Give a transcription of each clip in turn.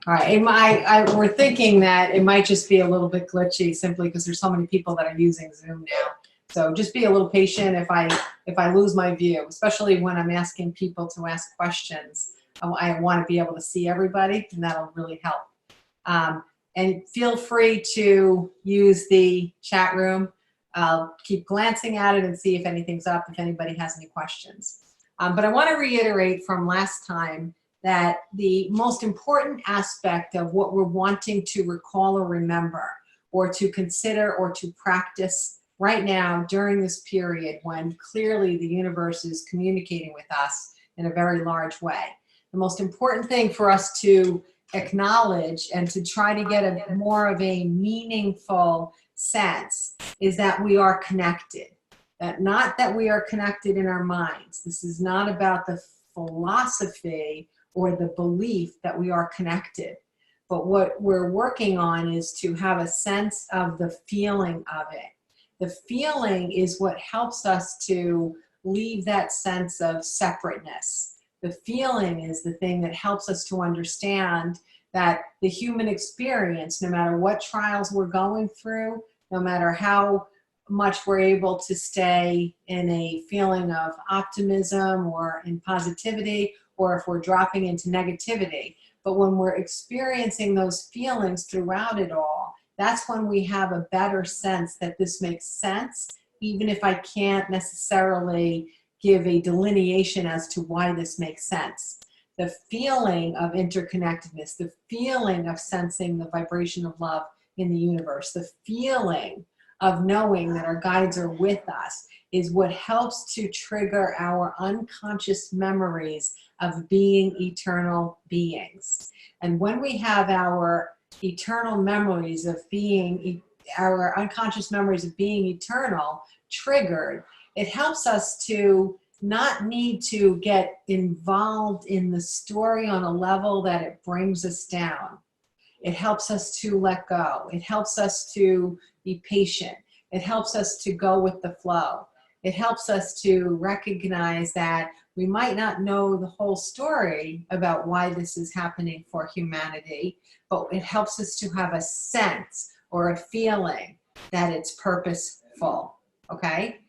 All right, we're thinking that it might just be a little bit glitchy simply because there's so many people that are using Zoom now. So just be a little patient if I lose my view, especially when I'm asking people to ask questions. I want to be able to see everybody, and that'll really help. And feel free to use the chat room. I'll keep glancing at it and see if anything's up, if anybody has any questions. But I want to reiterate from last time that the most important aspect of what we're wanting to recall or remember or to consider or to practice right now during this period when clearly the universe is communicating with us in a very large way. The most important thing for us to acknowledge and to try to get a more of a meaningful sense is that we are connected. That not that we are connected in our minds. This is not about the philosophy or the belief that we are connected. But what we're working on is to have a sense of the feeling of it. The feeling is what helps us to leave that sense of separateness. The feeling is the thing that helps us to understand that the human experience, no matter what trials we're going through, no matter how much we're able to stay in a feeling of optimism or in positivity, or if we're dropping into negativity. But when we're experiencing those feelings throughout it all, that's when we have a better sense that this makes sense, even if I can't necessarily give a delineation as to why this makes sense. The feeling of interconnectedness, the feeling of sensing the vibration of love in the universe, the feeling of knowing that our guides are with us is what helps to trigger our unconscious memories of being eternal beings. And when we have our eternal memories of being, our unconscious memories of being eternal triggered, it helps us to not need to get involved in the story on a level that it brings us down. It helps us to let go. It helps us to be patient. It helps us to go with the flow. It helps us to recognize that we might not know the whole story about why this is happening for humanity, but it helps us to have a sense or a feeling that it's purposeful, okay?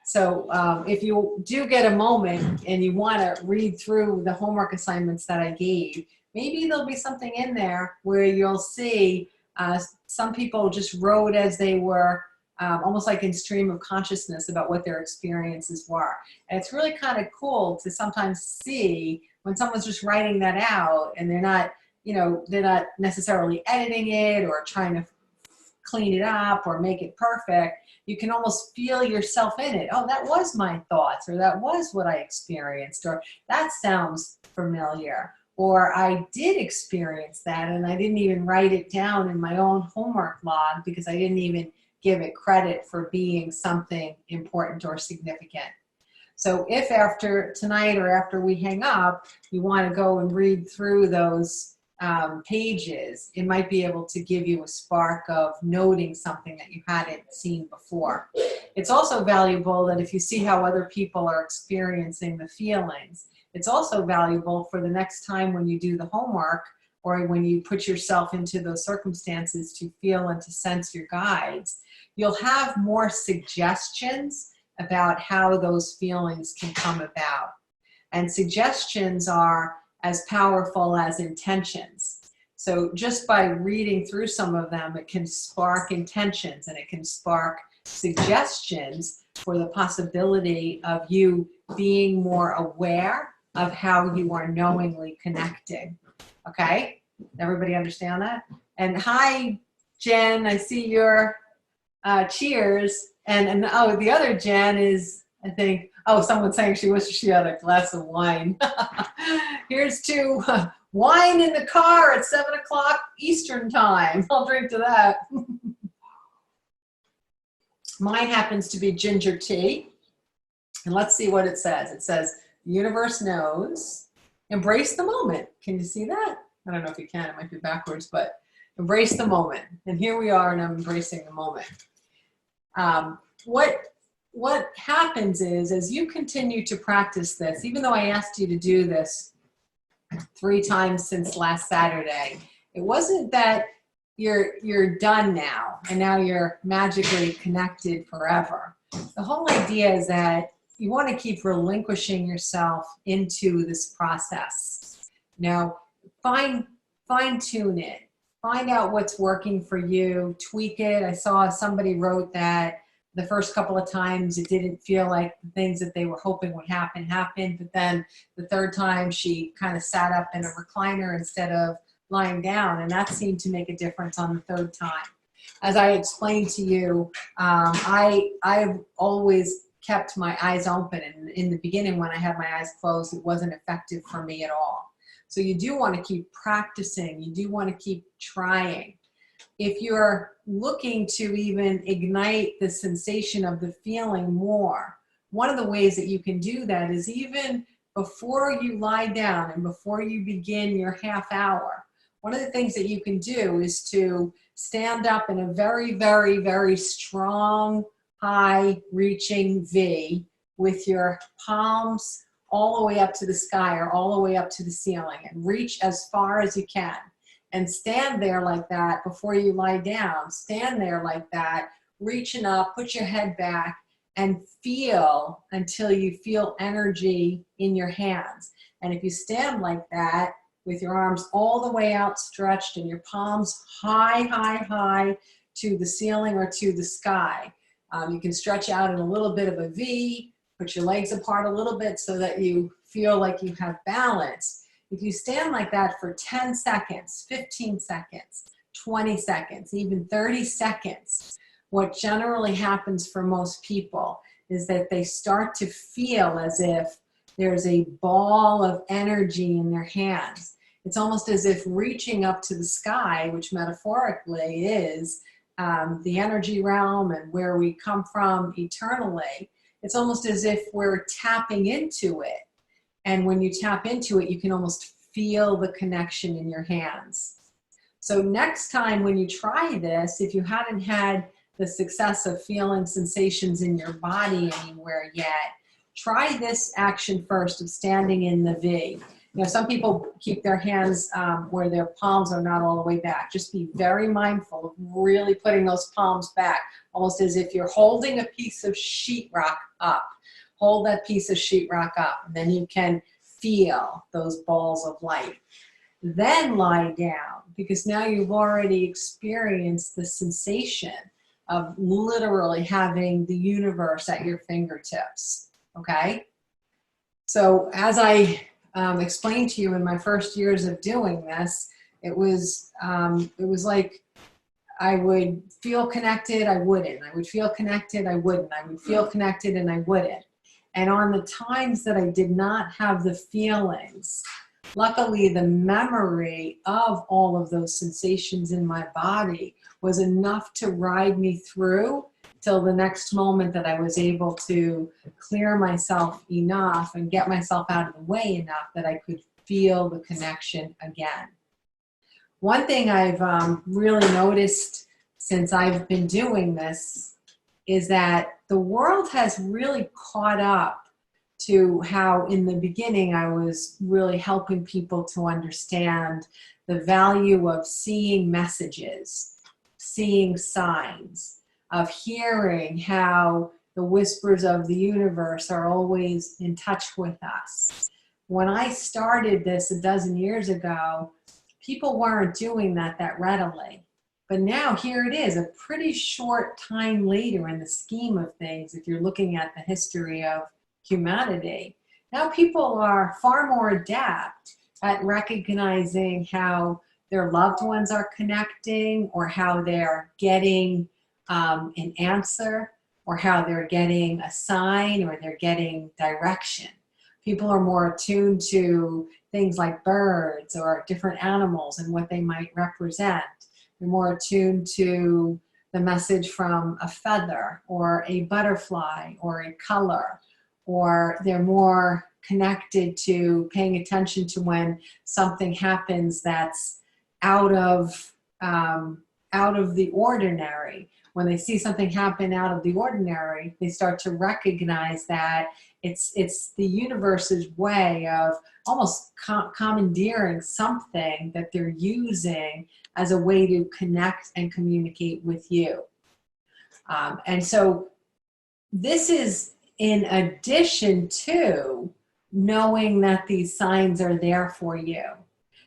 So if you do get a moment and you want to read through the homework assignments that I gave, maybe there'll be something in there where you'll see some people just wrote as they were, almost like in stream of consciousness about what their experiences were. And it's really kind of cool to sometimes see when someone's just writing that out and they're not, they're not necessarily editing it or trying to clean it up or make it perfect. You can almost feel yourself in it. Oh, that was my thoughts, or that was what I experienced, or that sounds familiar. Or I did experience that and I didn't even write it down in my own homework log because I didn't even give it credit for being something important or significant. So if after tonight or after we hang up, you want to go and read through those pages, it might be able to give you a spark of noting something that you hadn't seen before. It's also valuable that if you see how other people are experiencing the feelings, it's also valuable for the next time when you do the homework or when you put yourself into those circumstances to feel and to sense your guides, you'll have more suggestions about how those feelings can come about. And suggestions are as powerful as intentions. So just by reading through some of them, it can spark intentions and it can spark suggestions for the possibility of you being more aware of how you are knowingly connecting. Okay? Everybody understand that? And hi, Jen, I see your cheers. And oh, the other Jen is, I think, oh, someone's saying she wishes she had a glass of wine. Here's to wine in the car at 7 o'clock Eastern time. I'll drink to that. Mine happens to be ginger tea. And let's see what it says. It says, the universe knows. Embrace the moment. Can you see that? I don't know if you can. It might be backwards, but embrace the moment. And here we are, and I'm embracing the moment. What happens is, as you continue to practice this, even though I asked you to do this 3 times since last Saturday, It wasn't that you're done now and now you're magically connected forever. The whole idea is that you want to keep relinquishing yourself into this process. Now, fine tune it. Find out what's working for you, tweak it. I saw somebody wrote that the first couple of times it didn't feel like the things that they were hoping would happen happened, but then the third time she kind of sat up in a recliner instead of lying down, and that seemed to make a difference on the third time. As I explained to you, I've always kept my eyes open, and in the beginning when I had my eyes closed, it wasn't effective for me at all. So you do want to keep practicing, you do want to keep trying. If you're looking to even ignite the sensation of the feeling more, one of the ways that you can do that is even before you lie down and before you begin your half hour, one of the things that you can do is to stand up in a very, very, very strong, high reaching V with your palms all the way up to the sky or all the way up to the ceiling, and reach as far as you can. And stand there like that before you lie down. Stand there like that, reaching up, put your head back, and feel until you feel energy in your hands. And if you stand like that, with your arms all the way outstretched and your palms high, high, high to the ceiling or to the sky, you can stretch out in a little bit of a V, put your legs apart a little bit so that you feel like you have balance. If you stand like that for 10 seconds, 15 seconds, 20 seconds, even 30 seconds, what generally happens for most people is that they start to feel as if there's a ball of energy in their hands. It's almost as if reaching up to the sky, which metaphorically is the energy realm and where we come from eternally, it's almost as if we're tapping into it. And when you tap into it, you can almost feel the connection in your hands. So next time when you try this, if you hadn't had the success of feeling sensations in your body anywhere yet, try this action first of standing in the V. You know, some people keep their hands where their palms are not all the way back. Just be very mindful of really putting those palms back, almost as if you're holding a piece of sheetrock up. Hold that piece of sheetrock up, and then you can feel those balls of light. Then lie down, because now you've already experienced the sensation of literally having the universe at your fingertips, okay? So as I explained to you in my first years of doing this, it was like I would feel connected, I wouldn't. I would feel connected, I wouldn't. I would feel connected and I wouldn't. And on the times that I did not have the feelings, luckily the memory of all of those sensations in my body was enough to ride me through till the next moment that I was able to clear myself enough and get myself out of the way enough that I could feel the connection again. One thing I've really noticed since I've been doing this is that the world has really caught up to how in the beginning I was really helping people to understand the value of seeing messages, seeing signs, of hearing how the whispers of the universe are always in touch with us. When I started this a dozen years ago, people weren't doing that readily. But now here it is, a pretty short time later in the scheme of things, if you're looking at the history of humanity. Now people are far more adept at recognizing how their loved ones are connecting, or how they're getting an answer, or how they're getting a sign, or they're getting direction. People are more attuned to things like birds or different animals and what they might represent. They're more attuned to the message from a feather or a butterfly or a color, or they're more connected to paying attention to when something happens that's out of the ordinary. When they see something happen out of the ordinary, they start to recognize that It's the universe's way of almost commandeering something that they're using as a way to connect and communicate with you. And so this is in addition to knowing that these signs are there for you.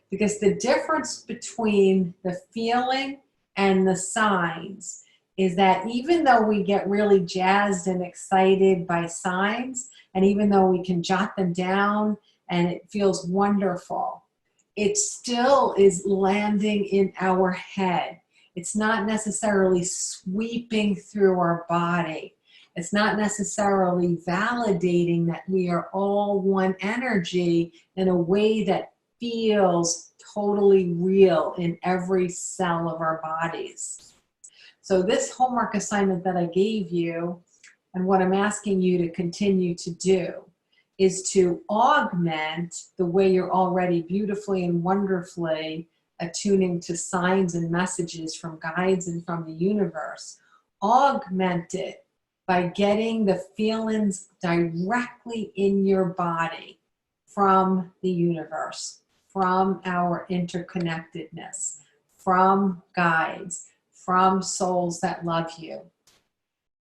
Because the difference between the feeling and the signs is that even though we get really jazzed and excited by signs, and even though we can jot them down and it feels wonderful, it still is landing in our head. It's not necessarily sweeping through our body. It's not necessarily validating that we are all one energy in a way that feels totally real in every cell of our bodies. So this homework assignment that I gave you, and what I'm asking you to continue to do, is to augment the way you're already beautifully and wonderfully attuning to signs and messages from guides and from the universe. Augment it by getting the feelings directly in your body from the universe, from our interconnectedness, from guides, from souls that love you.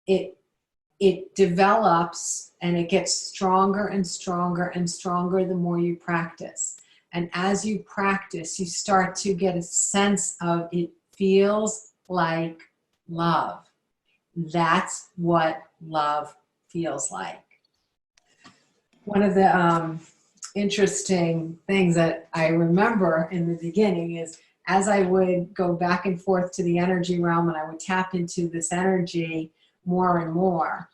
It develops and it gets stronger and stronger and stronger the more you practice. And as you practice, you start to get a sense of it feels like love. That's what love feels like. One of the interesting things that I remember in the beginning is as I would go back and forth to the energy realm and I would tap into this energy more and more,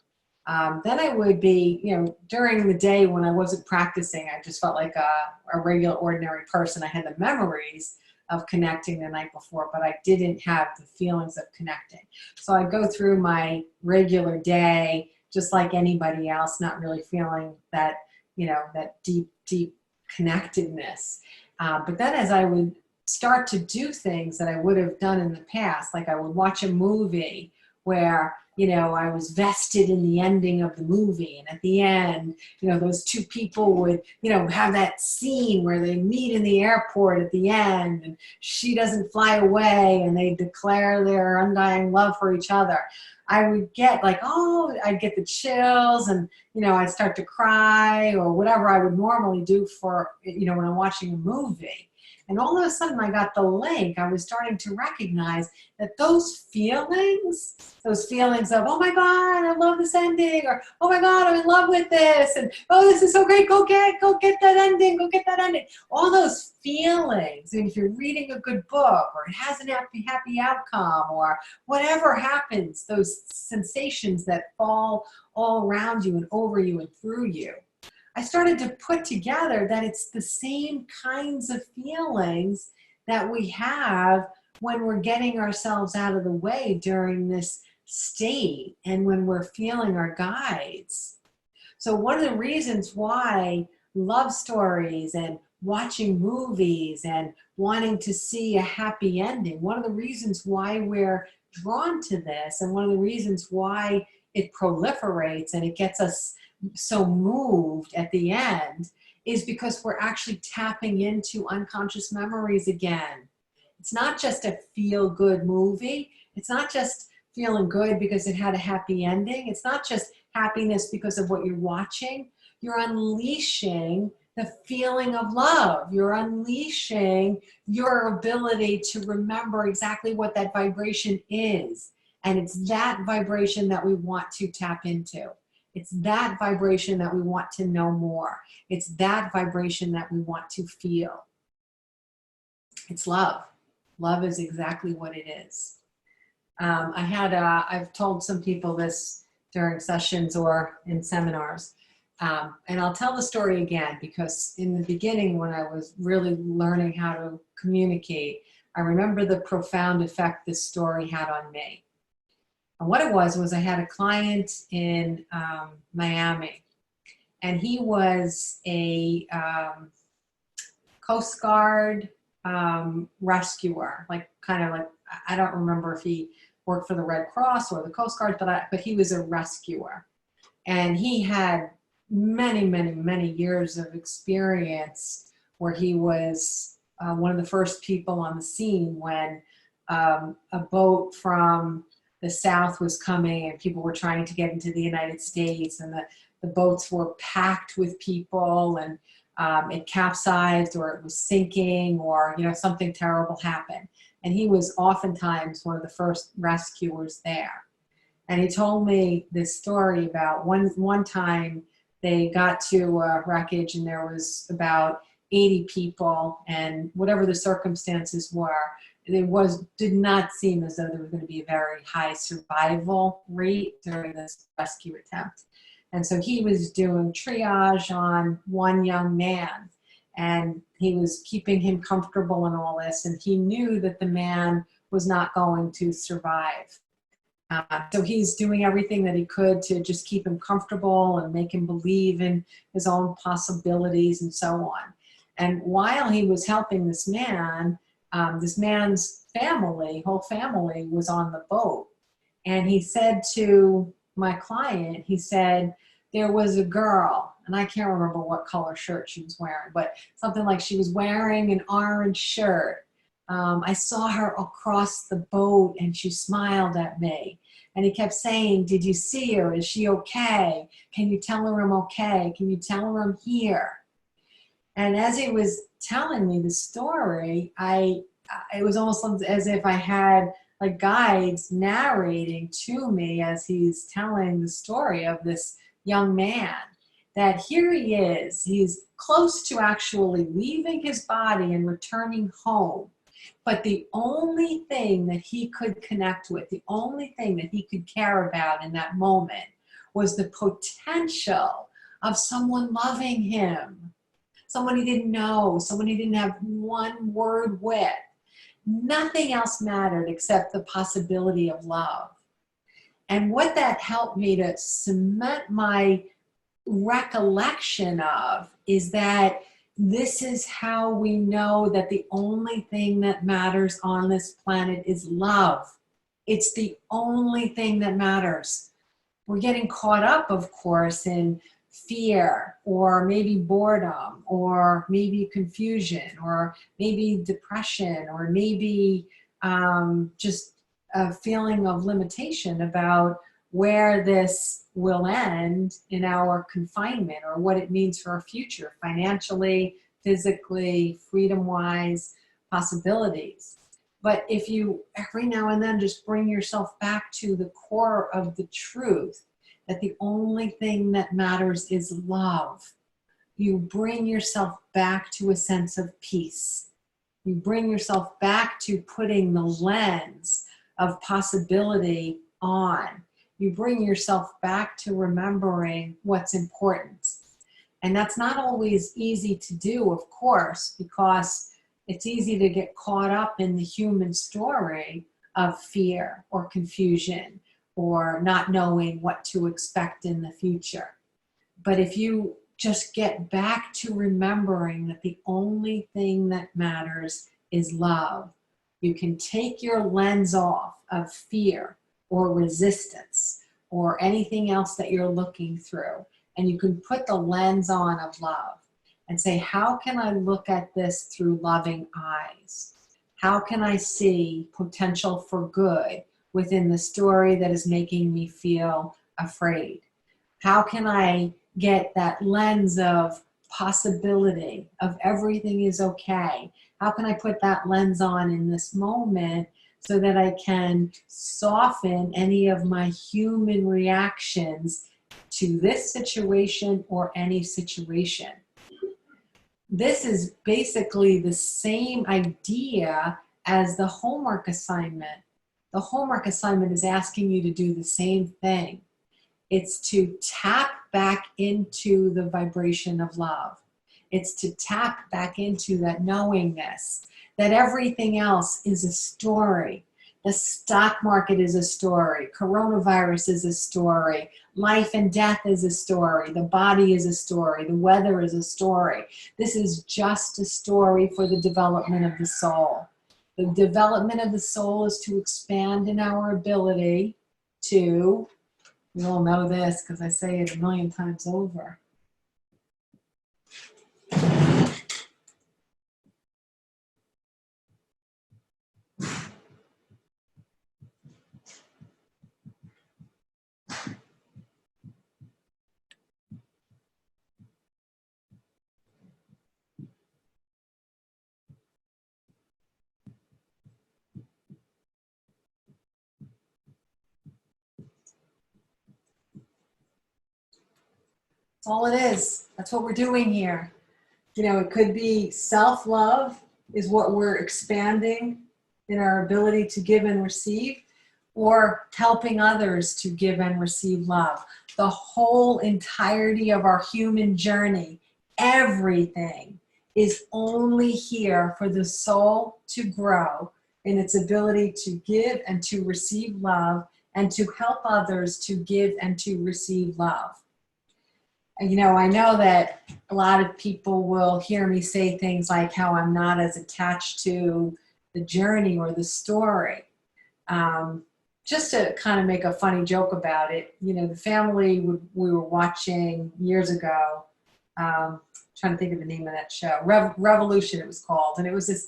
then I would be, during the day when I wasn't practicing, I just felt like a regular, ordinary person. I had the memories of connecting the night before, but I didn't have the feelings of connecting. So I go through my regular day just like anybody else, not really feeling that, that deep connectedness. But then as I would start to do things that I would have done in the past, like I would watch a movie where I was vested in the ending of the movie. And at the end, those two people would, have that scene where they meet in the airport at the end and she doesn't fly away and they declare their undying love for each other. I would get like, I'd get the chills and, I'd start to cry or whatever I would normally do for, when I'm watching a movie. And all of a sudden I got the link. I was starting to recognize that those feelings of, oh my God, I love this ending, or oh my God, I'm in love with this, and oh, this is so great, go get that ending, go get that ending. All those feelings, and if you're reading a good book, or it has an happy outcome, or whatever happens, those sensations that fall all around you and over you and through you. I started to put together that it's the same kinds of feelings that we have when we're getting ourselves out of the way during this state and when we're feeling our guides. So one of the reasons why love stories and watching movies and wanting to see a happy ending, one of the reasons why we're drawn to this and one of the reasons why it proliferates and it gets us so moved at the end is because we're actually tapping into unconscious memories again. It's not just a feel-good movie. It's not just feeling good because it had a happy ending. It's not just happiness because of what you're watching. You're unleashing the feeling of love. You're unleashing your ability to remember exactly what that vibration is. And it's that vibration that we want to tap into. It's that vibration that we want to know more. It's that vibration that we want to feel. It's love. Love is exactly what it is. I've told some people this during sessions or in seminars, and I'll tell the story again because in the beginning when I was really learning how to communicate, I remember the profound effect this story had on me. And what it was I had a client in Miami, and he was a Coast Guard rescuer, like I don't remember if he worked for the Red Cross or the Coast Guard, but he was a rescuer. And he had many, many, many years of experience where he was one of the first people on the scene when a boat from the South was coming and people were trying to get into the United States, and the boats were packed with people, and it capsized or it was sinking, or something terrible happened. And he was oftentimes one of the first rescuers there. And he told me this story about one time they got to wreckage and there was about 80 people, and whatever the circumstances were, did not seem as though there was going to be a very high survival rate during this rescue attempt. And so he was doing triage on one young man, and he was keeping him comfortable in all this, and he knew that the man was not going to survive. So he's doing everything that he could to just keep him comfortable and make him believe in his own possibilities and so on. And while he was helping this man's whole family was on the boat. And he said to my client, he said, there was a girl, and I can't remember what color shirt she was wearing, but something like she was wearing an orange shirt. I saw her across the boat and she smiled at me. And he kept saying, did you see her? Is she okay? Can you tell her I'm okay? Can you tell her I'm here? And as he was telling me the story, it was almost as if I had like guides narrating to me as he's telling the story of this young man, that here he is, he's close to actually leaving his body and returning home. But the only thing that he could connect with, the only thing that he could care about in that moment was the potential of someone loving him, someone he didn't know, someone he didn't have one word with. Nothing else mattered except the possibility of love. And what that helped me to cement my recollection of is that this is how we know that the only thing that matters on this planet is love. It's the only thing that matters. We're getting caught up, of course, in fear, or maybe boredom, or maybe confusion, or maybe depression, or maybe just a feeling of limitation about where this will end in our confinement, or what it means for our future, financially, physically, freedom-wise, possibilities. But if you every now and then just bring yourself back to the core of the truth, that the only thing that matters is love, you bring yourself back to a sense of peace. You bring yourself back to putting the lens of possibility on. You bring yourself back to remembering what's important. And that's not always easy to do, of course, because it's easy to get caught up in the human story of fear or confusion or not knowing what to expect in the future. But if you just get back to remembering that the only thing that matters is love, you can take your lens off of fear or resistance or anything else that you're looking through, and you can put the lens on of love and say, how can I look at this through loving eyes? How can I see potential for good within the story that is making me feel afraid? How can I get that lens of possibility, of everything is okay? How can I put that lens on in this moment so that I can soften any of my human reactions to this situation or any situation? This is basically the same idea as the homework assignment. The homework assignment is asking you to do the same thing. It's to tap back into the vibration of love. It's to tap back into that knowingness that everything else is a story. The stock market is a story. Coronavirus is a story. Life and death is a story. The body is a story. The weather is a story. This is just a story for the development of the soul. The development of the soul is to expand in our ability to, you all know this because I say it a million times over, That's all it is. That's what we're doing here. You know, it could be self-love is what we're expanding in our ability to give and receive, or helping others to give and receive love. The whole entirety of our human journey, everything is only here for the soul to grow in its ability to give and to receive love, and to help others to give and to receive love. And, you know, I know that a lot of people will hear me say things like how I'm not as attached to the journey or the story. Just to kind of make a funny joke about it, you know, the family we were watching years ago, trying to think of the name of that show, Revolution it was called, and it was this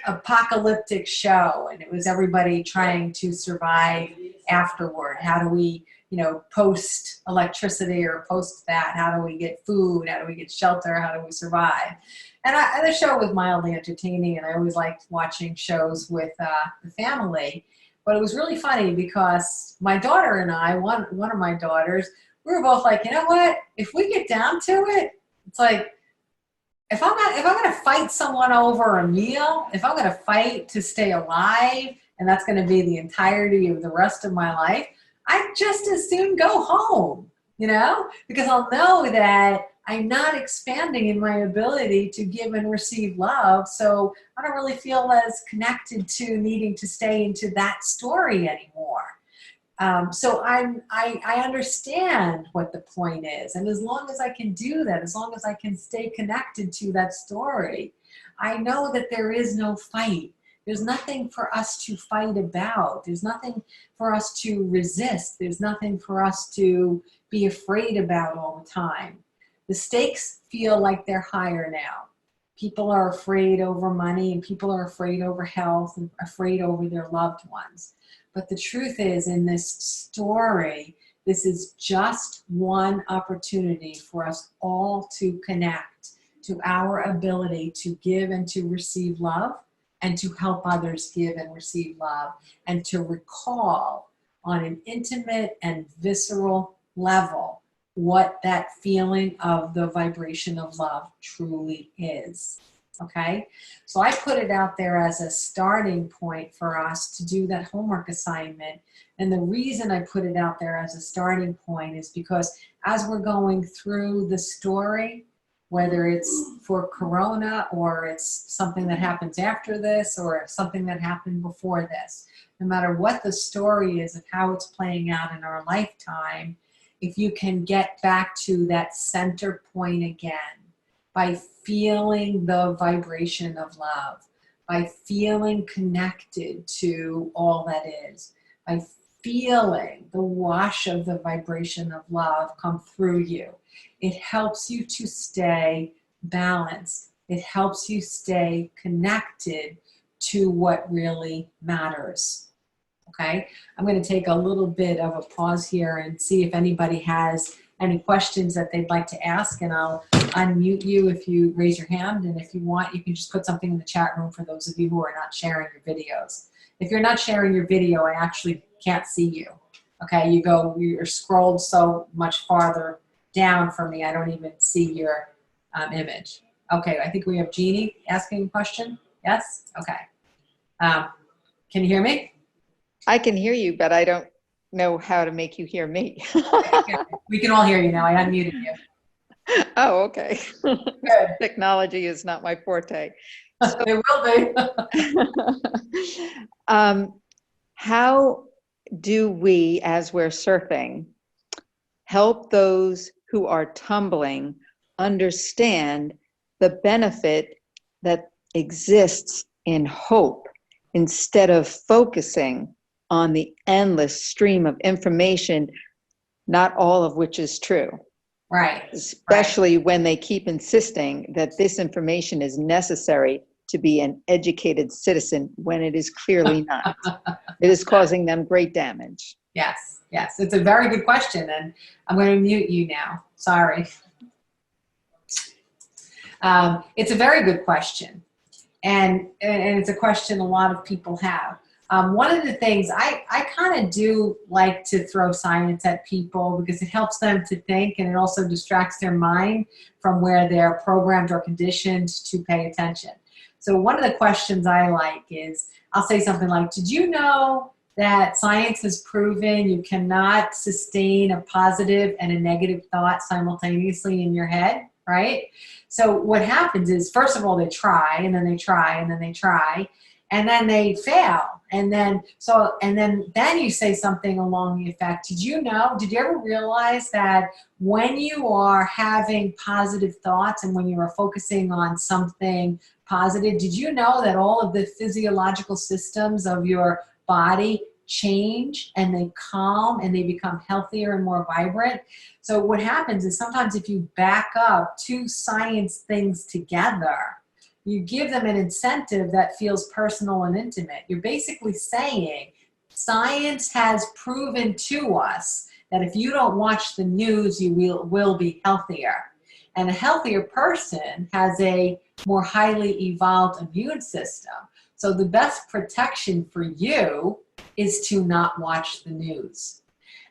apocalyptic show, and it was everybody trying to survive afterward. How do we, you know, post electricity or post that? How do we get food? How do we get shelter? How do we survive? And the show was mildly entertaining, and I always liked watching shows with the family. But it was really funny because my daughter and I, one of my daughters, we were both like, you know what? If we get down to it, it's like, if I'm going to fight someone over a meal, if I'm going to fight to stay alive, and that's going to be the entirety of the rest of my life, I'd just as soon go home, you know, because I'll know that I'm not expanding in my ability to give and receive love. So I don't really feel as connected to needing to stay into that story anymore. So I understand what the point is. And as long as I can do that, as long as I can stay connected to that story, I know that there is no fight. There's nothing for us to fight about. There's nothing for us to resist. There's nothing for us to be afraid about all the time. The stakes feel like they're higher now. People are afraid over money, and people are afraid over health, and afraid over their loved ones. But the truth is, in this story, this is just one opportunity for us all to connect to our ability to give and to receive love, and to help others give and receive love, and to recall on an intimate and visceral level what that feeling of the vibration of love truly is. Okay, so I put it out there as a starting point for us to do that homework assignment. And the reason I put it out there as a starting point is because as we're going through the story, whether it's for Corona or it's something that happens after this or something that happened before this, no matter what the story is of how it's playing out in our lifetime, if you can get back to that center point again, by feeling the vibration of love, by feeling connected to all that is, by feeling the wash of the vibration of love come through you, it helps you to stay balanced. It helps you stay connected to what really matters. Okay, I'm going to take a little bit of a pause here and see if anybody has any questions that they'd like to ask, and I'll unmute you if you raise your hand, and if you want, you can just put something in the chat room for those of you who are not sharing your videos. If you're not sharing your video, I actually can't see you. Okay, you're scrolled so much farther down for me, I don't even see your image. Okay, I think we have Jeannie asking a question. Yes? Okay. Can you hear me? I can hear you, but I don't know how to make you hear me. Okay. We can all hear you now. I unmuted you. Oh, okay. Good. Technology is not my forte. So, it will be. How do we, as we're surfing, help those who are tumbling understand the benefit that exists in hope instead of focusing on the endless stream of information, not all of which is true? Right. Especially when they keep insisting that this information is necessary to be an educated citizen when it is clearly not. It is causing them great damage. Yes, yes. It's a very good question, and I'm going to mute you now. Sorry. It's a very good question, and it's a question a lot of people have. One of the things I kind of do like to throw science at people because it helps them to think, and it also distracts their mind from where they're programmed or conditioned to pay attention. So one of the questions I like is, I'll say something like, did you know that science has proven you cannot sustain a positive and a negative thought simultaneously in your head, right? So what happens is, first of all, they try, and then they try, and then they try, and then they fail. And then then you say something along the effect, did you ever realize that when you are having positive thoughts and when you are focusing on something positive, did you know that all of the physiological systems of your body change and they calm and they become healthier and more vibrant? So what happens is, sometimes if you back up two science things together, you give them an incentive that feels personal and intimate. You're basically saying, science has proven to us that if you don't watch the news, you will be healthier. And a healthier person has a more highly evolved immune system. So the best protection for you is to not watch the news.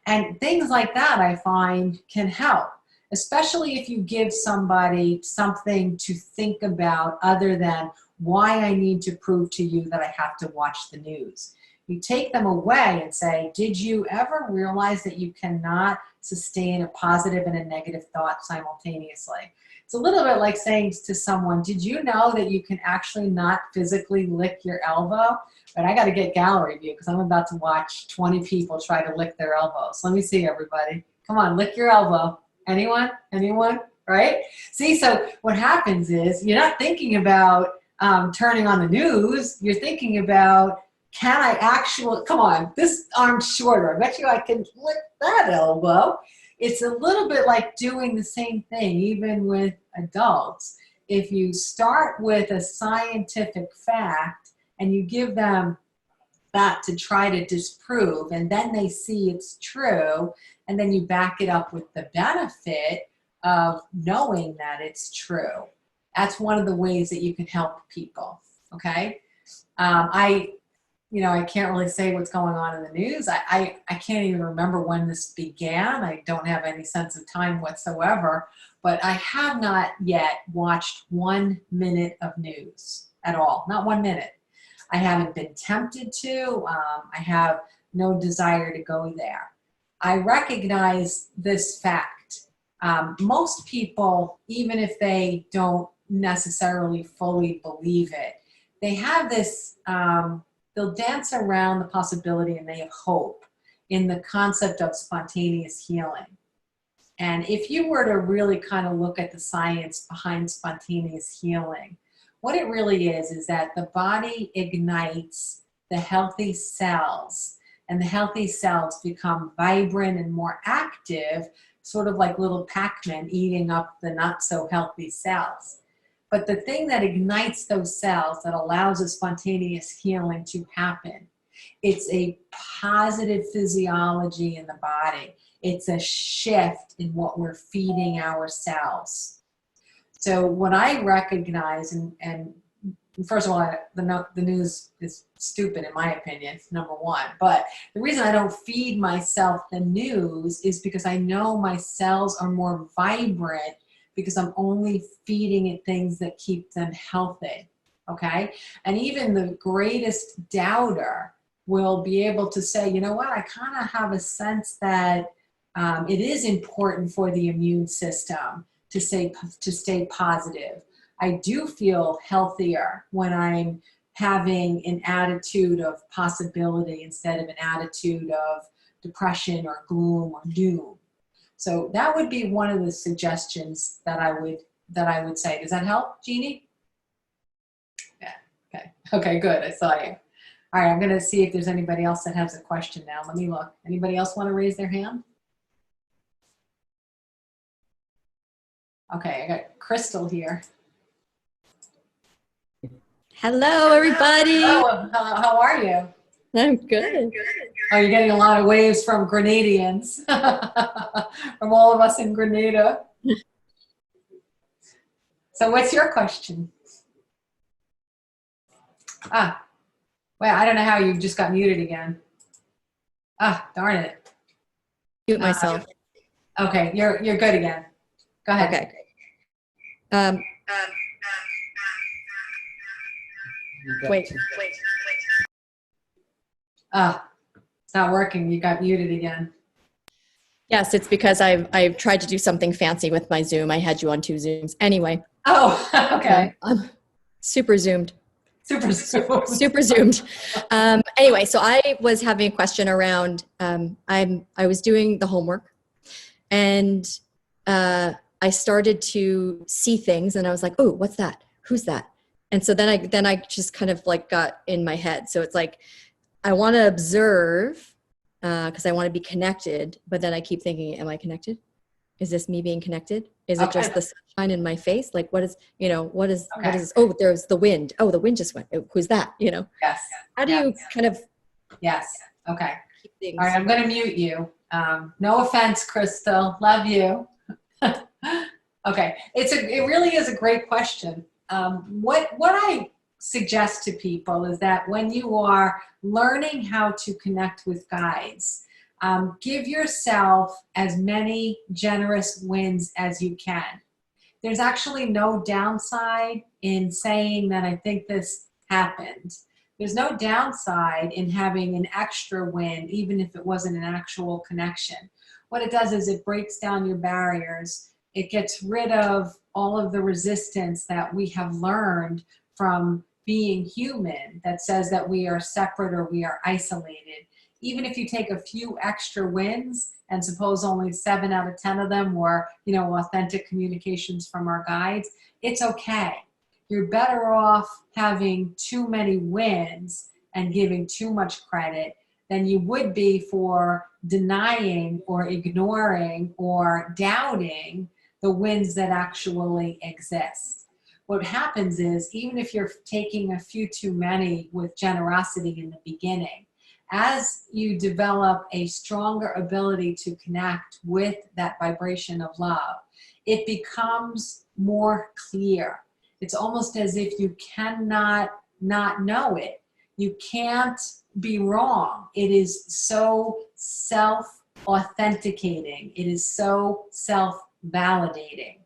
And things like that, I find, can help, especially if you give somebody something to think about other than why I need to prove to you that I have to watch the news. You take them away and say, did you ever realize that you cannot sustain a positive and a negative thought simultaneously? It's a little bit like saying to someone, did you know that you can actually not physically lick your elbow? But I got to get gallery view because I'm about to watch 20 people try to lick their elbows. Let me see, everybody. Come on, lick your elbow. Anyone? Anyone? Right? See, so what happens is, you're not thinking about turning on the news. You're thinking about, can I actually, come on, this arm's shorter. I bet you I can lick that elbow. It's a little bit like doing the same thing, even with adults. If you start with a scientific fact and you give them that to try to disprove, and then they see it's true, and then you back it up with the benefit of knowing that it's true. That's one of the ways that you can help people, okay? I can't really say what's going on in the news. I can't even remember when this began. I don't have any sense of time whatsoever, but I have not yet watched 1 minute of news at all, not 1 minute. I haven't been tempted to. I have no desire to go there. I recognize this fact. Most people, even if they don't necessarily fully believe it, they have this, they'll dance around the possibility, and they have hope in the concept of spontaneous healing. And if you were to really kind of look at the science behind spontaneous healing, what it really is that the body ignites the healthy cells, and the healthy cells become vibrant and more active, sort of like little Pac-Man eating up the not so healthy cells. But the thing that ignites those cells, that allows a spontaneous healing to happen, it's a positive physiology in the body. It's a shift in what we're feeding our cells. So what I recognize, and first of all, the news is stupid in my opinion, number one. But the reason I don't feed myself the news is because I know my cells are more vibrant, because I'm only feeding it things that keep them healthy, okay? And even the greatest doubter will be able to say, you know what, I kind of have a sense that it is important for the immune system to stay positive. I do feel healthier when I'm having an attitude of possibility instead of an attitude of depression or gloom or doom. So that would be one of the suggestions that I would say. Does that help, Jeannie? Yeah. Okay, good. I saw you. All right, I'm going to see if there's anybody else that has a question now. Let me look. Anybody else want to raise their hand? Okay, I got Crystal here. Hello, everybody. Hello, how are you? I'm good. Oh, you're getting a lot of waves from Grenadians, from all of us in Grenada. So what's your question? Wait, I don't know how you just got muted again. Ah, darn it. Mute myself. Okay, you're good again. Go ahead. Okay. Um, wait. Ah, it's not working. You got muted again. Yes, it's because I've tried to do something fancy with my Zoom. I had you on 2 Zooms. Anyway. Oh, okay. I'm super zoomed. Super. Super zoomed. Anyway, so I was having a question around. I was doing the homework, and I started to see things, and I was like, "Oh, what's that? Who's that?" And so then I just kind of like got in my head. So it's like I want to observe because I want to be connected, but then I keep thinking, "Am I connected? Is this me being connected? Is it just the sunshine in my face? Like, what is this? Oh, there's the wind. Oh, the wind just went. Oh, who's that? Yes. How do you kind of Yes. Okay. keep things? All right, I'm going to mute you. No offense, Crystal. Love you. Okay. It really is a great question. What I suggest to people is that when you are learning how to connect with guides, give yourself as many generous wins as you can. There's actually no downside in saying that I think this happened. There's no downside in having an extra win, even if it wasn't an actual connection. What it does is it breaks down your barriers. It gets rid of all of the resistance that we have learned from being human that says that we are separate or we are isolated. Even if you take a few extra wins, and suppose only 7 out of 10 of them were, authentic communications from our guides, it's okay. You're better off having too many wins and giving too much credit than you would be for denying or ignoring or doubting the wins that actually exist. What happens is, even if you're taking a few too many with generosity in the beginning, as you develop a stronger ability to connect with that vibration of love, it becomes more clear. It's almost as if you cannot not know it. You can't be wrong. It is so self-authenticating. It is so self-validating.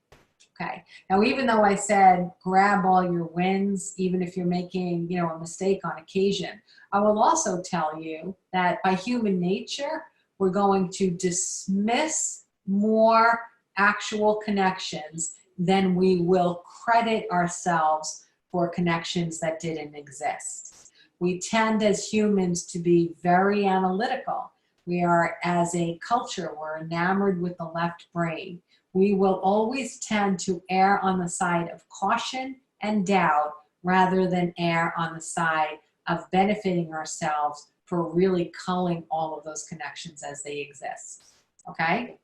Okay. Now, even though I said grab all your wins, even if you're making, a mistake on occasion, I will also tell you that by human nature, we're going to dismiss more actual connections than we will credit ourselves for connections that didn't exist. We tend as humans to be very analytical. We are, as a culture, we're enamored with the left brain. We will always tend to err on the side of caution and doubt rather than err on the side of benefiting ourselves for really culling all of those connections as they exist. Okay?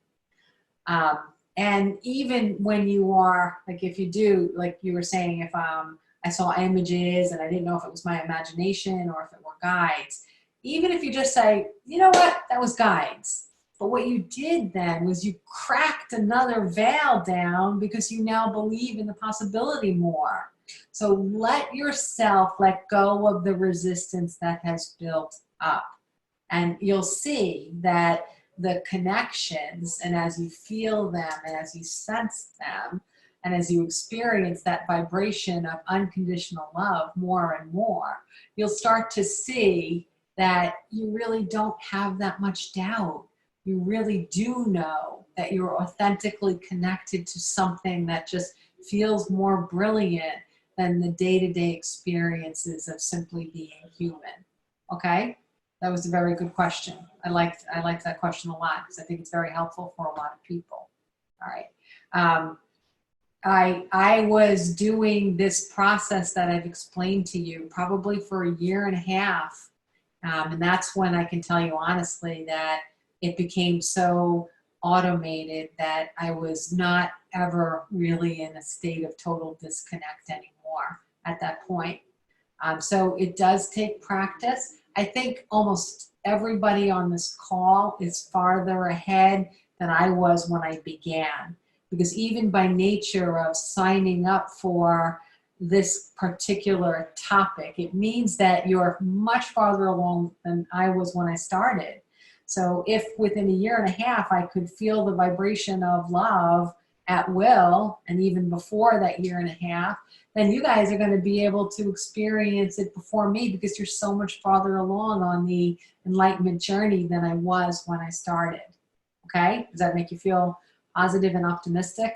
And even when you are, like if you do, like you were saying, if I saw images and I didn't know if it was my imagination or if it were guides, even if you just say, you know what, that was guides. But what you did then was you cracked another veil down because you now believe in the possibility more. So let yourself let go of the resistance that has built up. And you'll see that the connections, and as you feel them and as you sense them, and as you experience that vibration of unconditional love more and more, you'll start to see that you really don't have that much doubt. You really do know that you're authentically connected to something that just feels more brilliant than the day-to-day experiences of simply being human. Okay? That was a very good question. I liked that question a lot because I think it's very helpful for a lot of people. All right. I was doing this process that I've explained to you probably for a year and a half. And that's when I can tell you honestly that it became so automated that I was not ever really in a state of total disconnect anymore at that point. So it does take practice. I think almost everybody on this call is farther ahead than I was when I began. Because even by nature of signing up for this particular topic. It means that you're much farther along than I was when I started. So if within a year and a half I could feel the vibration of love at will, and even before that year and a half, then you guys are going to be able to experience it before me, because you're so much farther along on the enlightenment journey than I was when I started. Okay? Does that make you feel positive and optimistic?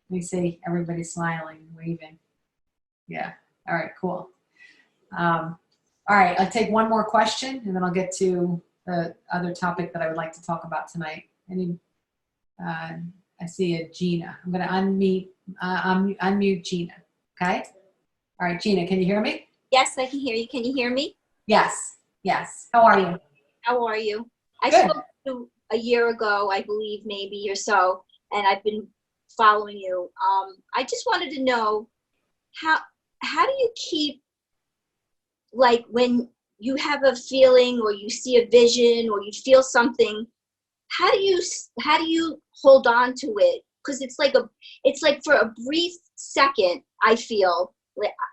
Let me see, everybody's smiling and waving. Yeah. All right, cool. All right, I'll take one more question and then I'll get to the other topic that I would like to talk about tonight. I see a Gina. I'm going to unmute Gina. Okay? All right, Gina, can you hear me? Yes, I can hear you. Can you hear me? Yes. Yes. How are you? How are you? I Good. spoke to you a year ago, I believe, maybe or so, and I've been following you. I just wanted to know how do you keep, like, when you have a feeling or you see a vision or you feel something, how do you hold on to it? Because it's like for a brief second, I feel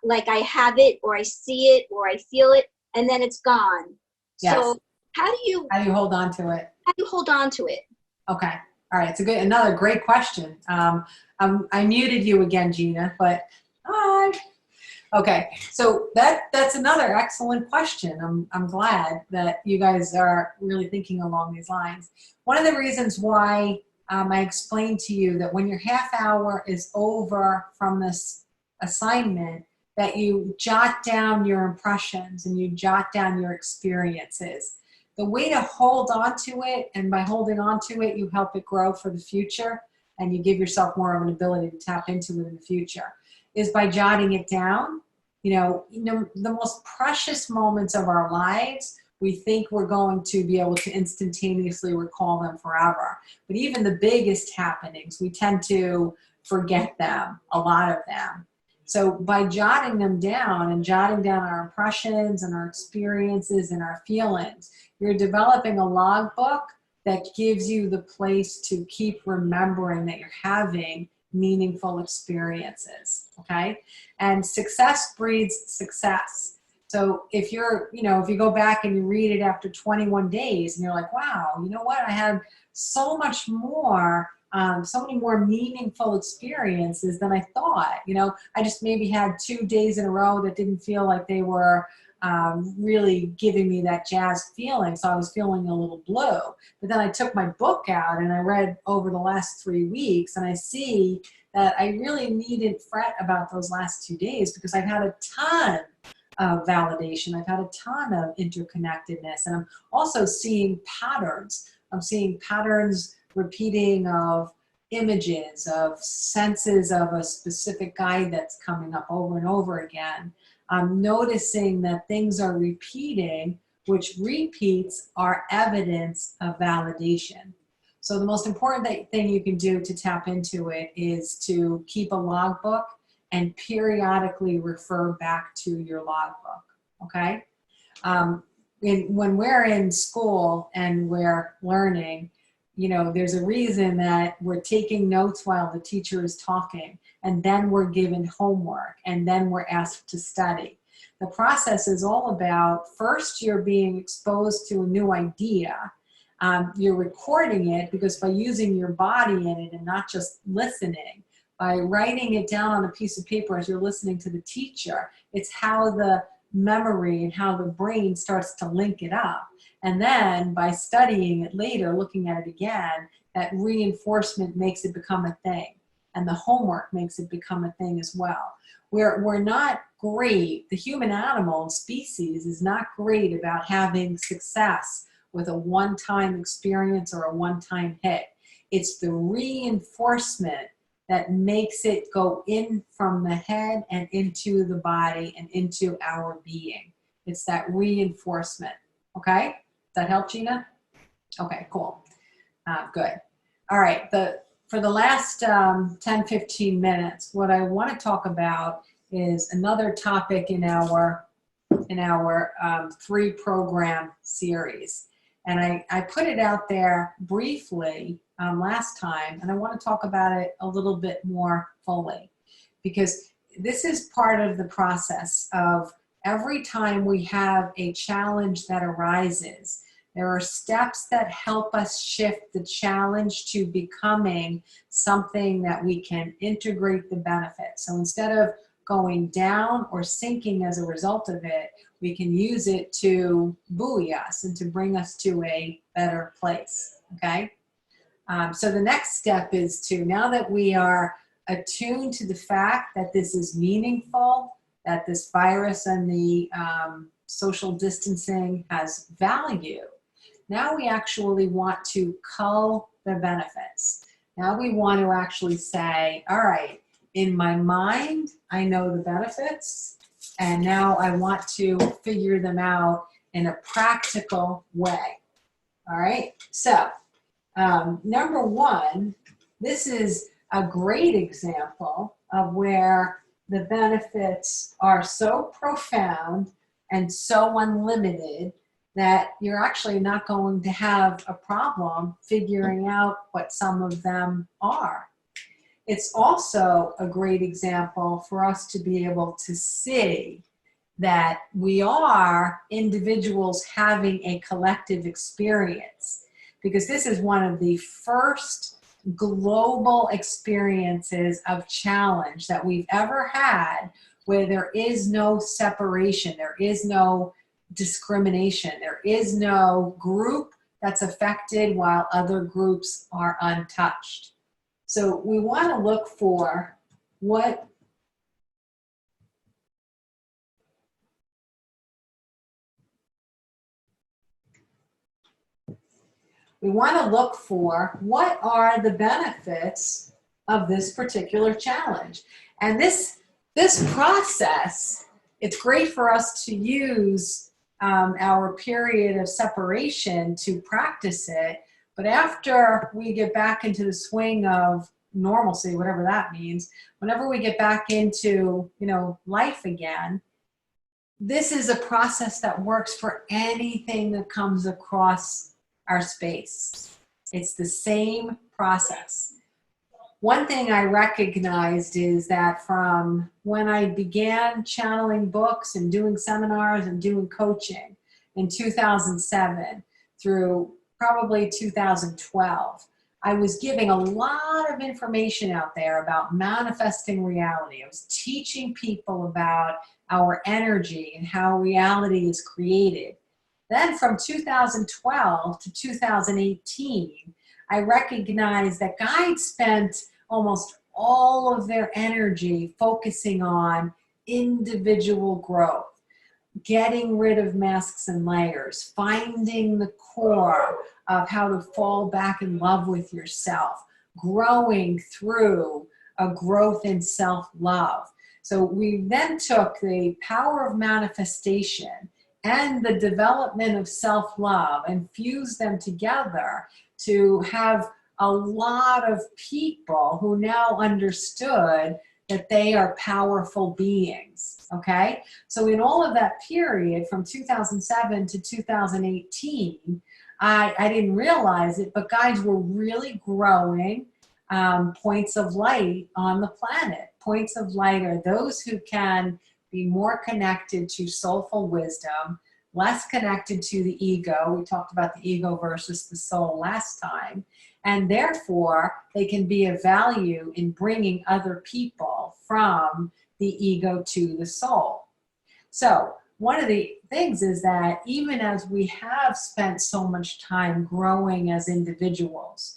like I have it or I see it or I feel it, and then it's gone. Yes. So how do you hold on to it? How do you hold on to it? Okay. All right. It's another great question. I muted you again, Gina, but hi. Okay. So that's another excellent question. I'm glad that you guys are really thinking along these lines. One of the reasons why I explained to you that when your half hour is over from this assignment, that you jot down your impressions and you jot down your experiences. The way to hold on to it, and by holding on to it, you help it grow for the future, and you give yourself more of an ability to tap into it in the future, is by jotting it down. The most precious moments of our lives, we think we're going to be able to instantaneously recall them forever. But even the biggest happenings, we tend to forget them, a lot of them. So by jotting them down and jotting down our impressions and our experiences and our feelings, you're developing a logbook that gives you the place to keep remembering that you're having meaningful experiences, okay? And success breeds success. So if you go back and you read it after 21 days and you're like, wow, you know what? I had so much more, so many more meaningful experiences than I thought. I just maybe had 2 days in a row that didn't feel like they were really giving me that jazzed feeling. So I was feeling a little blue. But then I took my book out and I read over the last 3 weeks, and I see that I really needn't fret about those last 2 days, because I've had a ton of validation. I've had a ton of interconnectedness, and I'm also seeing patterns. I'm seeing patterns repeating of images, of senses of a specific guide that's coming up over and over again. I'm noticing that things are repeating, which repeats are evidence of validation. So the most important thing you can do to tap into it is to keep a logbook and periodically refer back to your logbook, okay? When we're in school and we're learning, there's a reason that we're taking notes while the teacher is talking, and then we're given homework, and then we're asked to study. The process is all about, first you're being exposed to a new idea. You're recording it, because by using your body in it and not just listening, by writing it down on a piece of paper as you're listening to the teacher, it's how the memory and how the brain starts to link it up. And then by studying it later, looking at it again, that reinforcement makes it become a thing. And the homework makes it become a thing as well. We're not great, the human animal species is not great about having success with a one-time experience or a one-time hit. It's the reinforcement that makes it go in from the head and into the body and into our being. It's that reinforcement, okay? Does that help, Gina? Okay, cool. Good. All right, for the last 10-15 minutes, what I want to talk about is another topic in our 3-program series. And I put it out there briefly last time, and I want to talk about it a little bit more fully, because this is part of the process of every time we have a challenge that arises, there are steps that help us shift the challenge to becoming something that we can integrate the benefit. So instead of going down or sinking as a result of it, we can use it to buoy us and to bring us to a better place, okay? So the next step is to, now that we are attuned to the fact that this is meaningful, that this virus and the social distancing has value, now we actually want to cull the benefits. Now we want to actually say, all right, in my mind, I know the benefits, and now I want to figure them out in a practical way. All right, so number one, this is a great example of where the benefits are so profound and so unlimited that you're actually not going to have a problem figuring out what some of them are. It's also a great example for us to be able to see that we are individuals having a collective experience, because this is one of the first global experiences of challenge that we've ever had, where there is no separation, there is no discrimination, there is no group that's affected while other groups are untouched. So we want to look for what are the benefits of this particular challenge. And this process, it's great for us to use our period of separation to practice it. But after we get back into the swing of normalcy, whatever that means, whenever we get back into, life again, this is a process that works for anything that comes across our space. It's the same process. One thing I recognized is that from when I began channeling books and doing seminars and doing coaching in 2007 through probably 2012, I was giving a lot of information out there about manifesting reality. I was teaching people about our energy and how reality is created. Then from 2012 to 2018, I recognized that guides spent almost all of their energy focusing on individual growth, getting rid of masks and layers, finding the core of how to fall back in love with yourself, growing through a growth in self-love. So we then took the power of manifestation and the development of self-love and fused them together to have a lot of people who now understood that they are powerful beings, okay? So in all of that period from 2007 to 2018, I didn't realize it, but guides were really growing points of light on the planet. Points of light are those who can be more connected to soulful wisdom, less connected to the ego. We talked about the ego versus the soul last time. And therefore, they can be of value in bringing other people from the ego to the soul. So one of the things is that even as we have spent so much time growing as individuals,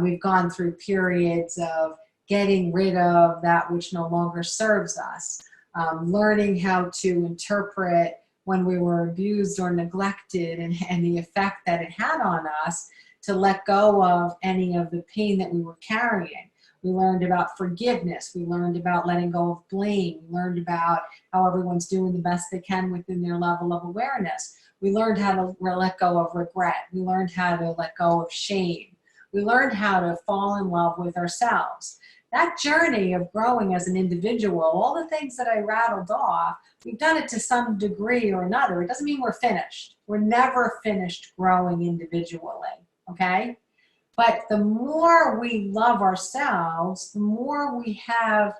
we've gone through periods of getting rid of that which no longer serves us, learning how to interpret when we were abused or neglected and the effect that it had on us, to let go of any of the pain that we were carrying. We learned about forgiveness. We learned about letting go of blame. We learned about how everyone's doing the best they can within their level of awareness. We learned how to let go of regret. We learned how to let go of shame. We learned how to fall in love with ourselves. That journey of growing as an individual, all the things that I rattled off, we've done it to some degree or another. It doesn't mean we're finished. We're never finished growing individually, okay? But the more we love ourselves, the more we have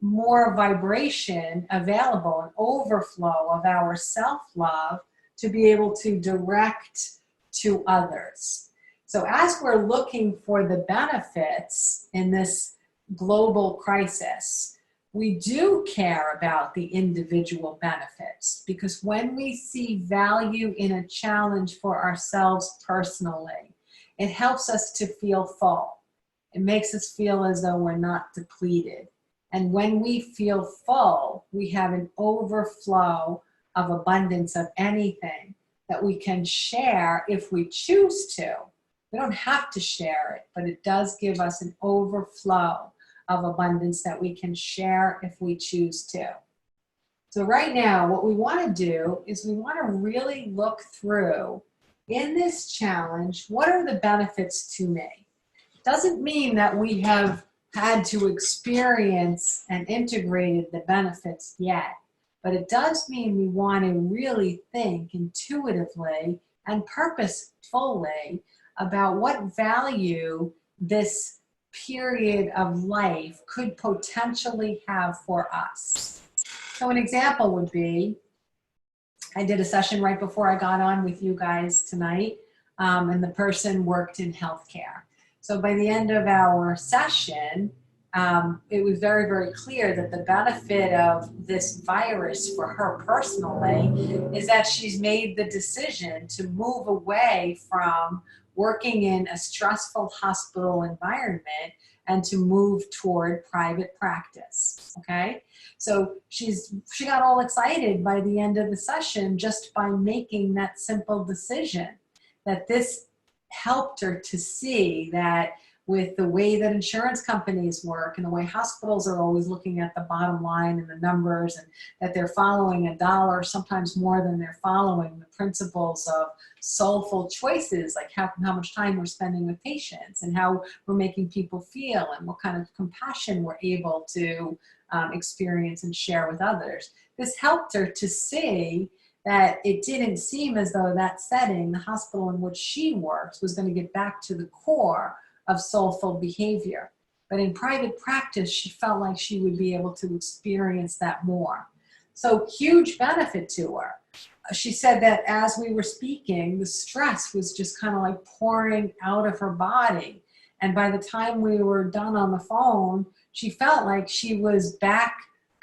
more vibration available, an overflow of our self-love to be able to direct to others. So as we're looking for the benefits in this global crisis, we do care about the individual benefits, because when we see value in a challenge for ourselves personally, it helps us to feel full. It makes us feel as though we're not depleted. And when we feel full, we have an overflow of abundance of anything that we can share if we choose to. We don't have to share it, but it does give us an overflow of abundance that we can share if we choose to. So right now, what we want to do is we want to really look through, in this challenge, what are the benefits to me? Doesn't mean that we have had to experience and integrated the benefits yet, but it does mean we want to really think intuitively and purposefully about what value this period of life could potentially have for us. So an example would be, I did a session right before I got on with you guys tonight, and the person worked in healthcare. So by the end of our session, it was very, very clear that the benefit of this virus for her personally is that she's made the decision to move away from working in a stressful hospital environment and to move toward private practice, okay? So she got all excited by the end of the session just by making that simple decision, that this helped her to see that with the way that insurance companies work and the way hospitals are always looking at the bottom line and the numbers, and that they're following a dollar, sometimes more than they're following the principles of soulful choices, like how much time we're spending with patients and how we're making people feel and what kind of compassion we're able to experience and share with others. This helped her to see that it didn't seem as though that setting, the hospital in which she works, was going to get back to the core of soulful behavior. But in private practice, she felt like she would be able to experience that more. So huge benefit to her. She said that as we were speaking, the stress was just kind of like pouring out of her body. And by the time we were done on the phone, she felt like she was back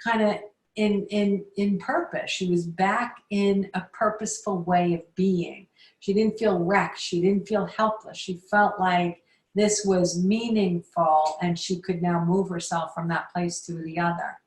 kind of in purpose. She was back in a purposeful way of being. She didn't feel wrecked. She didn't feel helpless. She felt like this was meaningful and she could now move herself from that place to the other.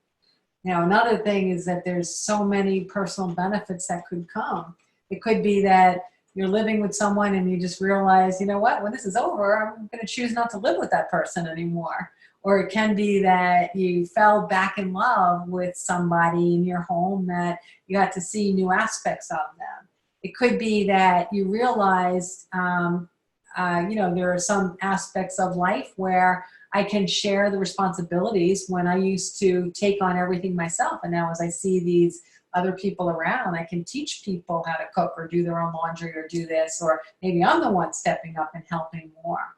Now, another thing is that there's so many personal benefits that could come. It could be that you're living with someone and you just realize, you know what, when this is over, I'm going to choose not to live with that person anymore. Or it can be that you fell back in love with somebody in your home that you got to see new aspects of them. It could be that you realized, there are some aspects of life where I can share the responsibilities when I used to take on everything myself. And now as I see these other people around, I can teach people how to cook or do their own laundry or do this, or maybe I'm the one stepping up and helping more.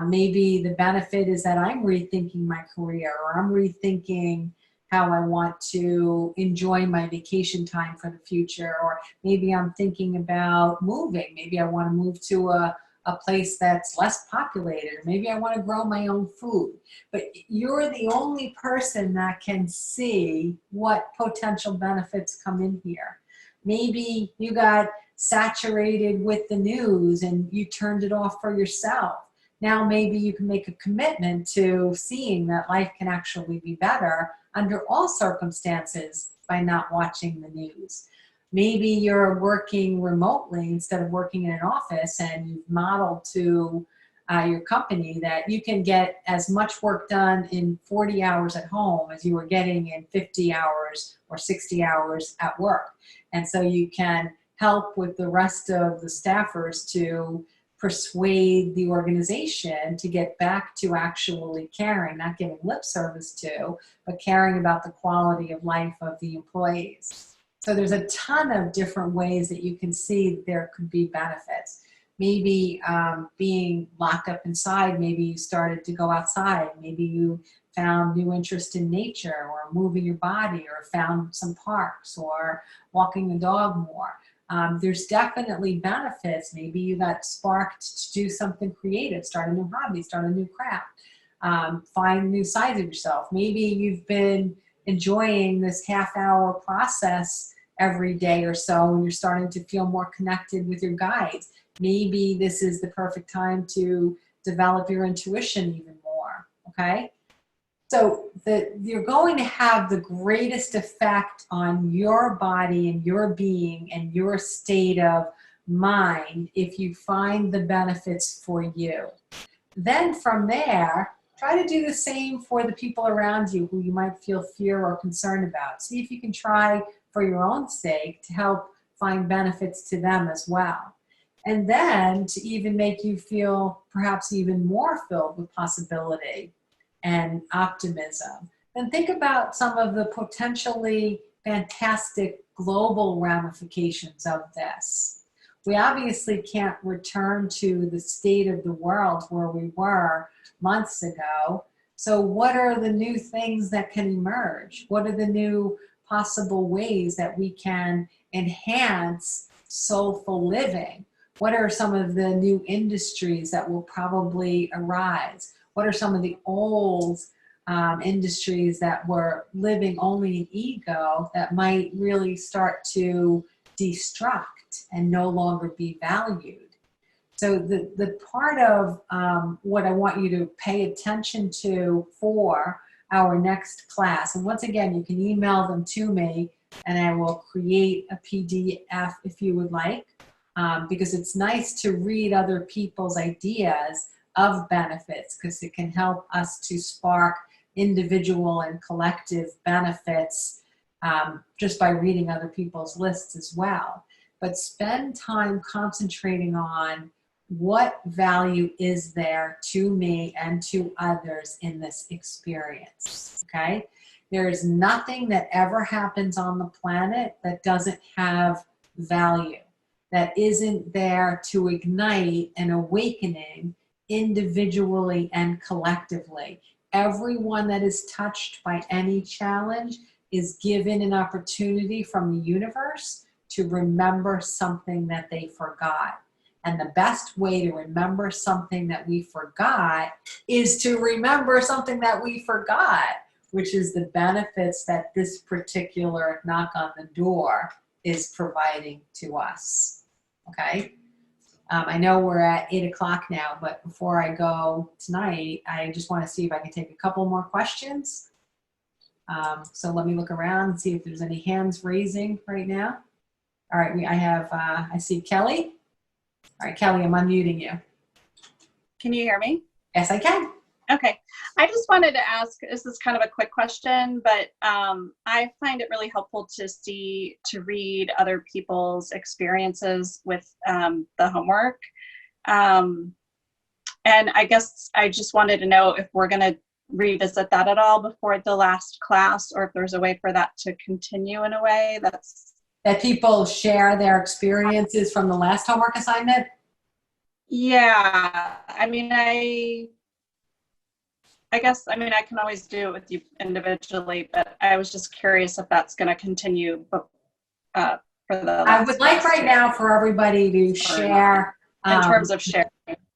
Maybe the benefit is that I'm rethinking my career, or I'm rethinking how I want to enjoy my vacation time for the future, or maybe I'm thinking about moving. Maybe I want to move to a place that's less populated, or maybe I want to grow my own food. But you're the only person that can see what potential benefits come in here. Maybe you got saturated with the news and you turned it off for yourself. Now maybe you can make a commitment to seeing that life can actually be better under all circumstances by not watching the news. Maybe you're working remotely instead of working in an office, and you've modeled to your company that you can get as much work done in 40 hours at home as you were getting in 50 hours or 60 hours at work. And so you can help with the rest of the staffers to persuade the organization to get back to actually caring, not giving lip service to, but caring about the quality of life of the employees. So there's a ton of different ways that you can see that there could be benefits. Maybe being locked up inside, maybe you started to go outside. Maybe you found new interest in nature or moving your body or found some parks or walking the dog more. There's definitely benefits. Maybe you got sparked to do something creative, start a new hobby, start a new craft, find new sides of yourself. Maybe you've been enjoying this half-hour process every day or so and you're starting to feel more connected with your guides. Maybe this is the perfect time to develop your intuition even more, okay? So you're going to have the greatest effect on your body and your being and your state of mind if you find the benefits for you. Then from there, try to do the same for the people around you who you might feel fear or concern about. See if you can try for your own sake to help find benefits to them as well. And then to even make you feel perhaps even more filled with possibility and optimism. Then think about some of the potentially fantastic global ramifications of this. We obviously can't return to the state of the world where we were months ago. So what are the new things that can emerge? What are the new possible ways that we can enhance soulful living? What are some of the new industries that will probably arise? What are some of the old industries that were living only in ego that might really start to destruct and no longer be valued? So the part of what I want you to pay attention to for our next class, and once again, you can email them to me and I will create a PDF if you would like, because it's nice to read other people's ideas of benefits because it can help us to spark individual and collective benefits just by reading other people's lists as well. But spend time concentrating on what value is there to me and to others in this experience, okay? There is nothing that ever happens on the planet that doesn't have value, that isn't there to ignite an awakening individually and collectively. Everyone that is touched by any challenge is given an opportunity from the universe to remember something that they forgot. And the best way to remember something that we forgot is to remember something that we forgot, which is the benefits that this particular knock on the door is providing to us, okay? I know we're at 8 o'clock now, but before I go tonight, I just want to see if I can take a couple more questions. So let me look around and see if there's any hands raising right now. All right, I see Kelly. All right, Kelly, I'm unmuting you. Can you hear me? Yes, I can. Okay. I just wanted to ask, this is kind of a quick question, but I find it really helpful to read other people's experiences with the homework. And I guess I just wanted to know if we're going to revisit that at all before the last class, or if there's a way for that to continue in a way that people share their experiences from the last homework assignment? Yeah. I mean, I guess, I can always do it with you individually, but I was just curious if that's going to continue for the last I would like class right too. now for everybody to share. In terms of sharing.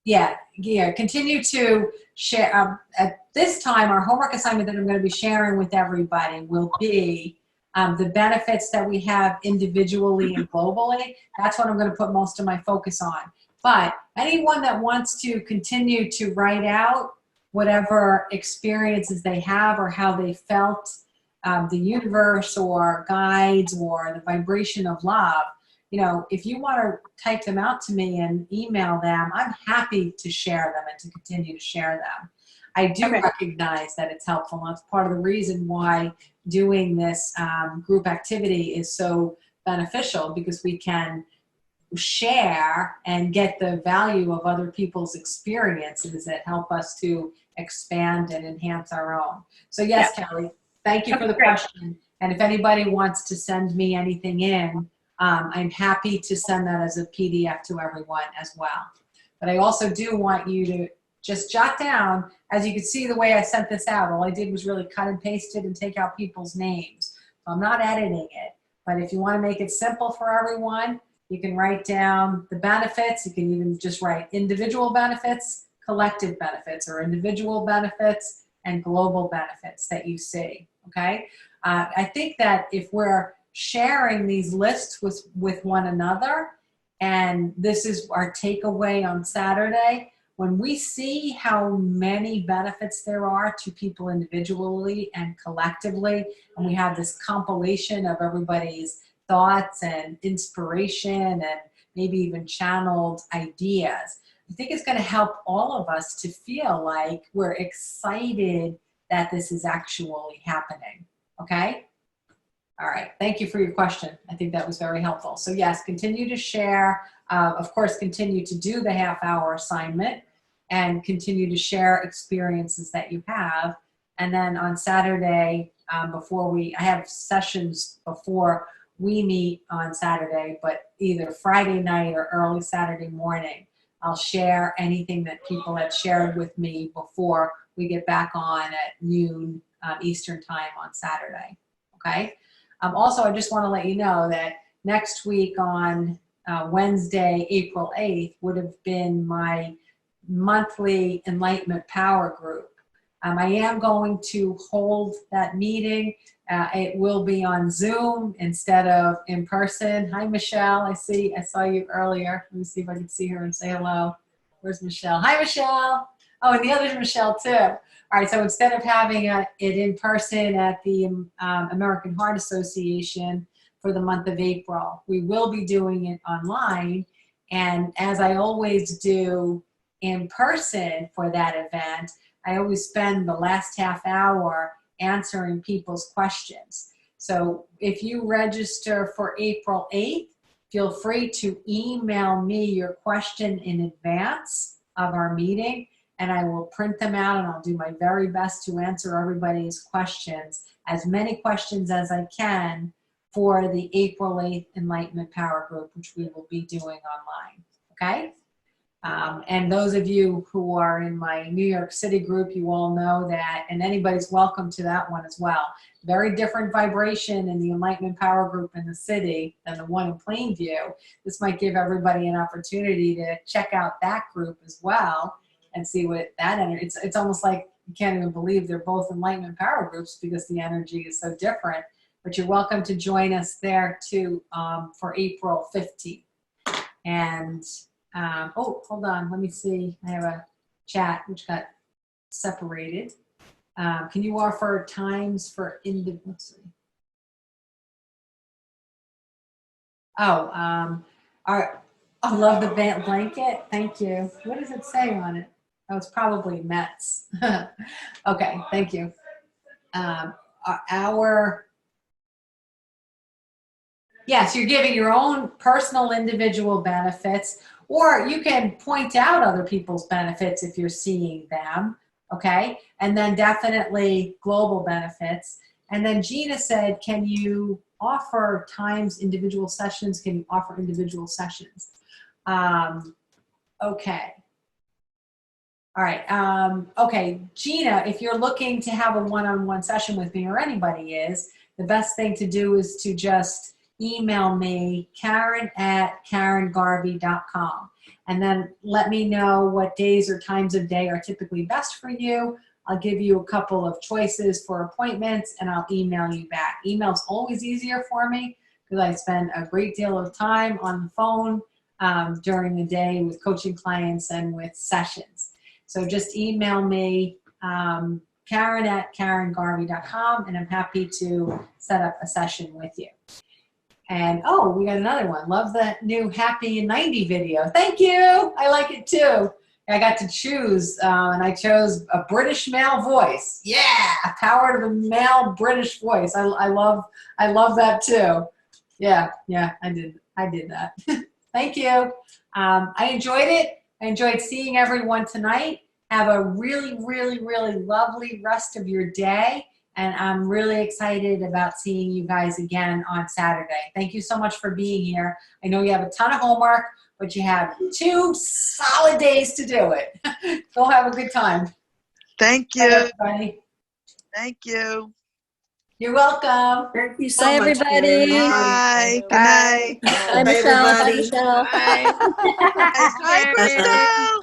Yeah, continue to share. At this time, our homework assignment that I'm going to be sharing with everybody will be the benefits that we have individually and globally. That's what I'm going to put most of my focus on. But anyone that wants to continue to write out whatever experiences they have or how they felt the universe or guides or the vibration of love, if you want to type them out to me and email them, I'm happy to share them and to continue to share them. I do recognize that it's helpful. And that's part of the reason why doing this group activity is so beneficial, because we can share and get the value of other people's experiences that help us to expand and enhance our own. So yes, Kelly, thank you for the question. And if anybody wants to send me anything in, I'm happy to send that as a PDF to everyone as well. But I also do want you to just jot down as you can see the way I sent this out, all I did was really cut and paste it and take out people's names. So I'm not editing it. But if you want to make it simple for everyone, you can write down the benefits. You can even just write individual benefits, collective benefits, or individual benefits and global benefits that you see, okay? I think that if we're sharing these lists with one another, and this is our takeaway on Saturday, when we see how many benefits there are to people individually and collectively, and we have this compilation of everybody's thoughts and inspiration and maybe even channeled ideas, I think it's going to help all of us to feel like we're excited that this is actually happening. Okay? All right. Thank you for your question. I think that was very helpful. So yes, continue to share. Of course, continue to do the half-hour assignment and continue to share experiences that you have. And then on Saturday, I have sessions before we meet on Saturday, but either Friday night or early Saturday morning, I'll share anything that people had shared with me before we get back on at noon Eastern time on Saturday, okay? Also, I just want to let you know that next week on Wednesday, April 8th, would have been my monthly Enlightenment Power Group. I am going to hold that meeting. It will be on Zoom instead of in person. Hi, Michelle. I saw you earlier. Let me see if I can see her and say hello. Where's Michelle? Hi, Michelle. Oh, and the other's Michelle, too. All right, so instead of having it in person at the American Heart Association for the month of April, we will be doing it online. And as I always do in person for that event, I always spend the last half hour answering people's questions. So if you register for April 8th, feel free to email me your question in advance of our meeting, and I will print them out and I'll do my very best to answer everybody's questions, as many questions as I can for the April 8th Enlightenment Power Group, which we will be doing online, okay? And those of you who are in my New York City group, you all know that, and anybody's welcome to that one as well. Very different vibration in the Enlightenment Power Group in the city than the one in Plainview. This might give everybody an opportunity to check out that group as well and see what that energy, it's almost like you can't even believe they're both Enlightenment Power Groups because the energy is so different. But you're welcome to join us there too for April 15th. And oh, hold on, let me see. I have a chat which got separated. Can you offer times for let's see. Oh, I love the blanket. Thank you. What does it say on it? Oh, it's probably Mets. Okay, thank you. Yes, you're giving your own personal individual benefits, or you can point out other people's benefits if you're seeing them, okay? And then definitely global benefits. And then Gina said, can you offer times individual sessions? Can you offer individual sessions? Okay. All right. Okay, Gina, if you're looking to have a one-on-one session with me, or anybody is, the best thing to do is to just email me, Karen@KarenGarvey.com, and then let me know what days or times of day are typically best for you. I'll give you a couple of choices for appointments, and I'll email you back. Email's always easier for me because I spend a great deal of time on the phone during the day with coaching clients and with sessions. So just email me, Karen@KarenGarvey.com, and I'm happy to set up a session with you. And oh, we got another one. Love the new Happy and 90 video. Thank you. I like it too. I got to choose, and I chose a British male voice. Yeah, power of a male British voice. I love that too. Yeah, I did that. Thank you. I enjoyed it. I enjoyed seeing everyone tonight. Have a really, really, really lovely rest of your day. And I'm really excited about seeing you guys again on Saturday. Thank you so much for being here. I know you have a ton of homework, but you have 2 solid days to do it. Go have a good time. Thank Bye, you. everybody. Thank you. You're welcome. Thank you so Bye, much. everybody. Karen. Bye. Good Bye. night. Bye, Michelle. Bye, everybody. Michelle. Bye. Hi, Crystal.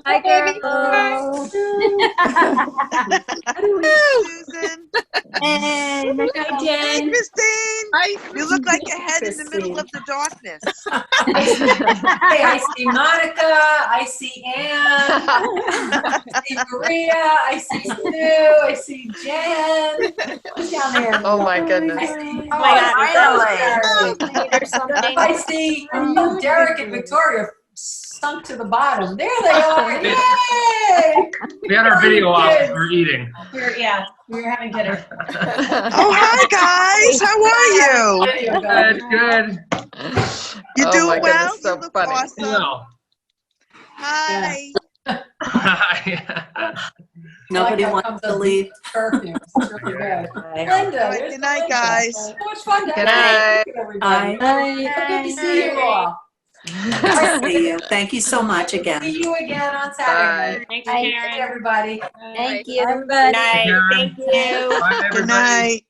Hi, baby. Susan. Hey, Hey, Jen. Christine. You look like a head in the middle of the darkness. Hey, I see Monica. I see Anne. I see Maria. I see Sue. I see Jen. Who's down there? Oh my I goodness. see. Oh my God, Or something. I see Derek and Victoria sunk to the bottom. There they are. Yay! We had our video off. We were eating. We were having dinner. Oh, hi, guys. How are you? Good. You Oh doing my well? goodness, so You look funny. awesome. No. Hi. Nobody Like wants to leave. Perfume. It's really good. Bye. Linda. All right, there's good night, Linda. guys. So much fun to Good have night. everybody. Bye. So good to see you all. Nice to see you. Thank you so much again. See you again on Saturday. Thanks, Thanks, Karen. everybody. Thank you. Everybody. Thank you. Thank you. Bye, Good everybody. night.